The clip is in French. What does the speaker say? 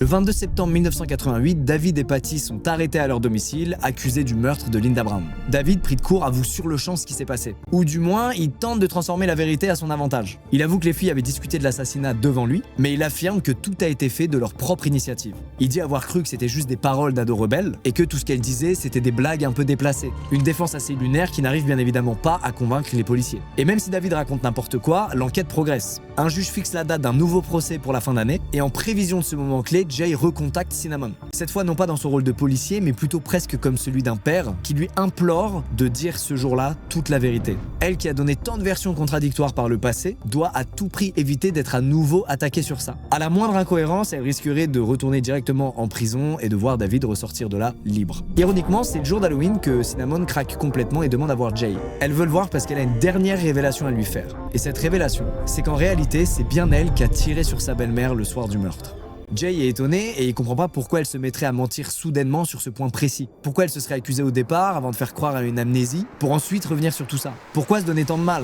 Le 22 septembre 1988, David et Patty sont arrêtés à leur domicile, accusés du meurtre de Linda Brown. David, pris de court, avoue sur le champ ce qui s'est passé. Ou du moins, il tente de transformer la vérité à son avantage. Il avoue que les filles avaient discuté de l'assassinat devant lui, mais il affirme que tout a été fait de leur propre initiative. Il dit avoir cru que c'était juste des paroles d'ados rebelles, et que tout ce qu'elles disaient, c'était des blagues un peu déplacées. Une défense assez lunaire qui n'arrive bien évidemment pas à convaincre les policiers. Et même si David raconte n'importe quoi, l'enquête progresse. Un juge fixe la date d'un nouveau procès pour la fin d'année, et en prévision de ce moment clé, Jay recontacte Cinnamon. Cette fois non pas dans son rôle de policier, mais plutôt presque comme celui d'un père qui lui implore de dire ce jour-là toute la vérité. Elle qui a donné tant de versions contradictoires par le passé, doit à tout prix éviter d'être à nouveau attaquée sur ça. À la moindre incohérence, elle risquerait de retourner directement en prison et de voir David ressortir de là libre. Ironiquement, c'est le jour d'Halloween que Cinnamon craque complètement et demande à voir Jay. Elle veut le voir parce qu'elle a une dernière révélation à lui faire. Et cette révélation, c'est qu'en réalité, c'est bien elle qui a tiré sur sa belle-mère le soir du meurtre. Jay est étonné et il comprend pas pourquoi elle se mettrait à mentir soudainement sur ce point précis. Pourquoi elle se serait accusée au départ avant de faire croire à une amnésie pour ensuite revenir sur tout ça. Pourquoi se donner tant de mal ?